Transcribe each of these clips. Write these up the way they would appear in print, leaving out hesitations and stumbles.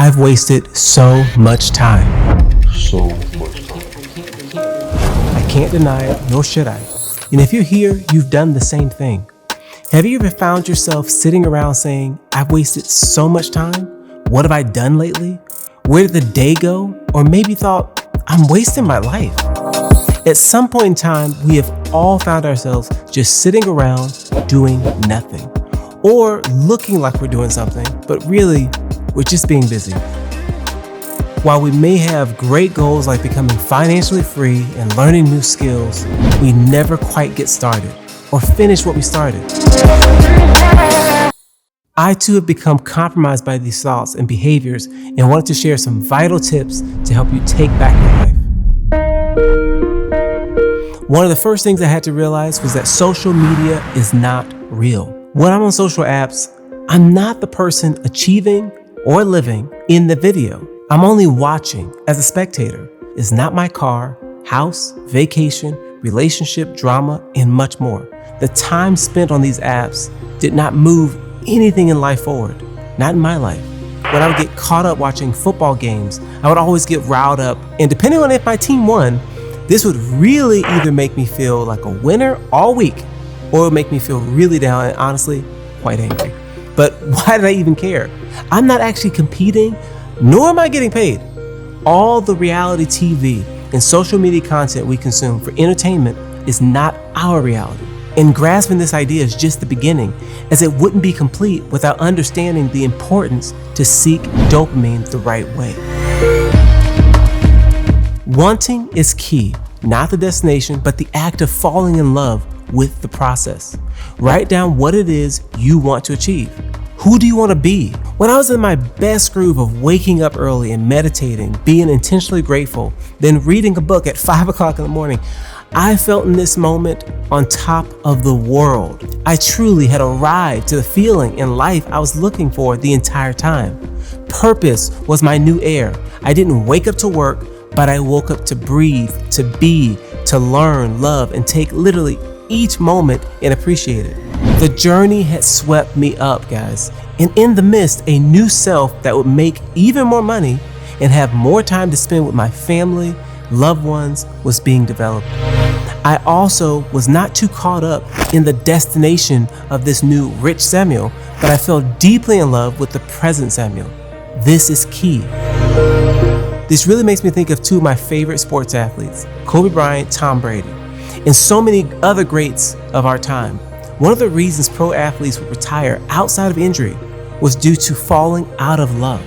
I've wasted so much time. I can't deny it, nor should I. And if you're here, you've done the same thing. Have you ever found yourself sitting around saying, I've wasted so much time? What have I done lately? Where did the day go? Or maybe thought, I'm wasting my life. At some point in time, we have all found ourselves just sitting around doing nothing, or looking like we're doing something, but really, we're just being busy. While we may have great goals like becoming financially free and learning new skills, we never quite get started or finish what we started. I too have become compromised by these thoughts and behaviors and wanted to share some vital tips to help you take back your life. One of the first things I had to realize was that social media is not real. When I'm on social apps, I'm not the person achieving or living in the video. I'm only watching as a spectator. It's not my car, house, vacation, relationship, drama, and much more. The time spent on these apps did not move anything in life forward, not in my life. When I would get caught up watching football games, I would always get riled up, and depending on if my team won, this would really either make me feel like a winner all week, or it would make me feel really down and honestly quite angry. But why did I even care? I'm not actually competing, nor am I getting paid. All the reality TV and social media content we consume for entertainment is not our reality. And grasping this idea is just the beginning, as it wouldn't be complete without understanding the importance to seek dopamine the right way. Wanting is key, not the destination, but the act of falling in love with the process. Write down what it is you want to achieve. Who do you want to be? When I was in my best groove of waking up early and meditating, being intentionally grateful, then reading a book at 5 o'clock in the morning, I felt in this moment on top of the world. I truly had arrived to the feeling in life I was looking for the entire time. Purpose was my new air. I didn't wake up to work, but I woke up to breathe, to be, to learn, love, and take literally each moment and appreciate it. The journey had swept me up, guys. And in the midst, a new self that would make even more money and have more time to spend with my family, loved ones was being developed. I also was not too caught up in the destination of this new rich Samuel, but I fell deeply in love with the present Samuel. This is key. This really makes me think of two of my favorite sports athletes, Kobe Bryant, Tom Brady, and so many other greats of our time. One of the reasons pro athletes would retire outside of injury was due to falling out of love.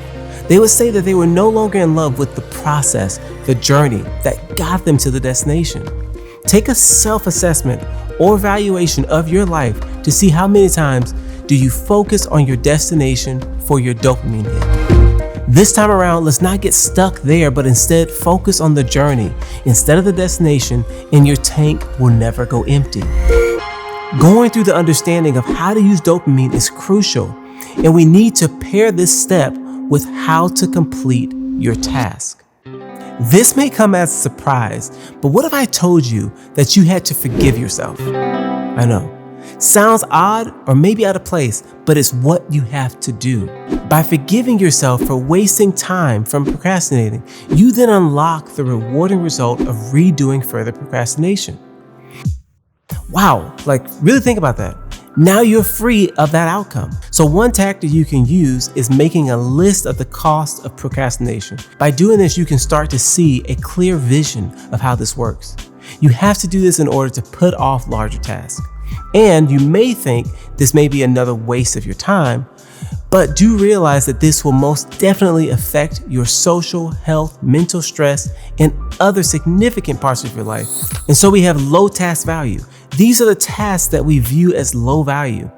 They would say that they were no longer in love with the process, the journey that got them to the destination. Take a self-assessment or evaluation of your life to see how many times do you focus on your destination for your dopamine hit. This time around, let's not get stuck there, but instead focus on the journey instead of the destination, and your tank will never go empty. Going through the understanding of how to use dopamine is crucial, and we need to pair this step with how to complete your task. This may come as a surprise, but what if I told you that you had to forgive yourself? I know. Sounds odd or maybe out of place, but it's what you have to do. By forgiving yourself for wasting time from procrastinating, you then unlock the rewarding result of redoing further procrastination. Wow, really think about that. Now you're free of that outcome. So one tactic you can use is making a list of the cost of procrastination. By doing this, you can start to see a clear vision of how this works. You have to do this in order to put off larger tasks. And you may think this may be another waste of your time, but do realize that this will most definitely affect your social, health, mental stress, and other significant parts of your life. And so we have low task value. These are the tasks that we view as low value.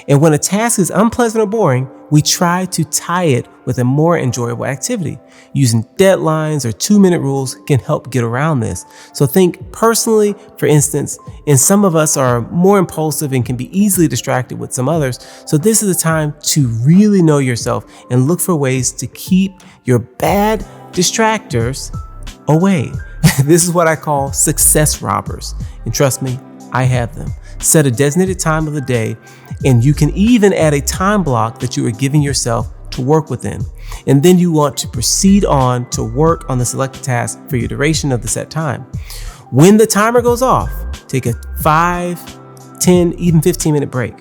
And when a task is unpleasant or boring, we try to tie it with a more enjoyable activity. Using deadlines or 2-minute rules can help get around this. So think personally, for instance, and some of us are more impulsive and can be easily distracted with some others. So this is the time to really know yourself and look for ways to keep your bad distractors away. This is what I call success robbers. And trust me, I have them. Set a designated time of the day, and you can even add a time block that you are giving yourself to work within. And then you want to proceed on to work on the selected task for your duration of the set time. When the timer goes off, take a 5, 10, even 15-minute break.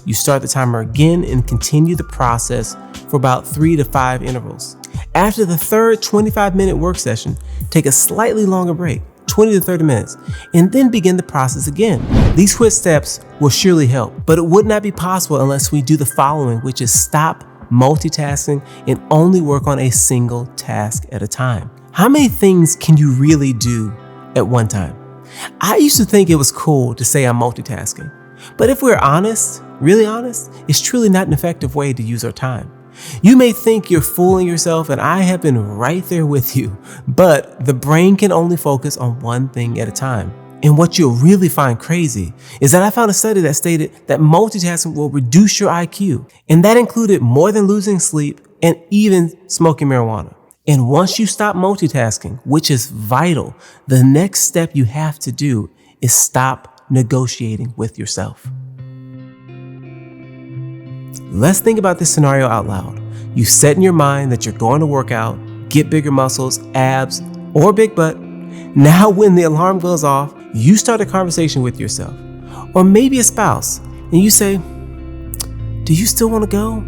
You start the timer again and continue the process for about 3 to 5 intervals. After the third 25-minute work session, take a slightly longer break, 20 to 30 minutes, and then begin the process again. These quick steps will surely help, but it would not be possible unless we do the following, which is stop multitasking and only work on a single task at a time. How many things can you really do at one time? I used to think it was cool to say I'm multitasking, but if we're honest, really honest, it's truly not an effective way to use our time. You may think you're fooling yourself, and I have been right there with you, but the brain can only focus on one thing at a time. And what you'll really find crazy is that I found a study that stated that multitasking will reduce your IQ, and that included more than losing sleep and even smoking marijuana. And once you stop multitasking, which is vital, the next step you have to do is stop negotiating with yourself. Let's think about this scenario out loud. You set in your mind that you're going to work out, get bigger muscles, abs, or big butt. Now when the alarm goes off, you start a conversation with yourself, or maybe a spouse, and you say, do you still want to go?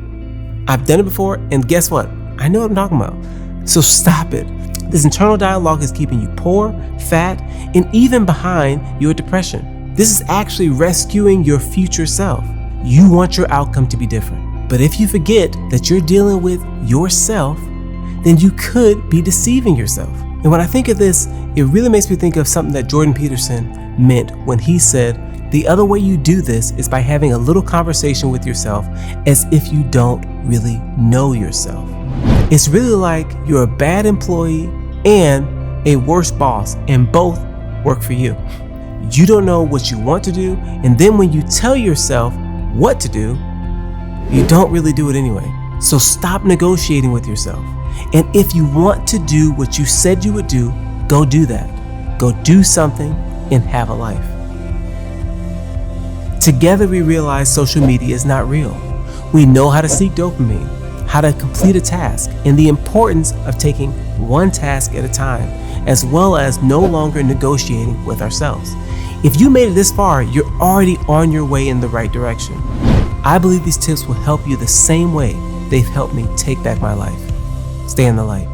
I've done it before, and guess what? I know what I'm talking about. So stop it. This internal dialogue is keeping you poor, fat, and even behind your depression. This is actually rescuing your future self. You want your outcome to be different. But if you forget that you're dealing with yourself, then you could be deceiving yourself. And when I think of this, it really makes me think of something that Jordan Peterson meant when he said, the other way you do this is by having a little conversation with yourself as if you don't really know yourself. It's really like you're a bad employee and a worse boss, and both work for you. You don't know what you want to do, and then when you tell yourself what to do, you don't really do it anyway. So stop negotiating with yourself. And if you want to do what you said you would do, go do that. Go do something and have a life. Together we realize social media is not real. We know how to seek dopamine, how to complete a task, and the importance of taking one task at a time, as well as no longer negotiating with ourselves. If you made it this far, you're already on your way in the right direction. I believe these tips will help you the same way they've helped me take back my life. Stay in the light.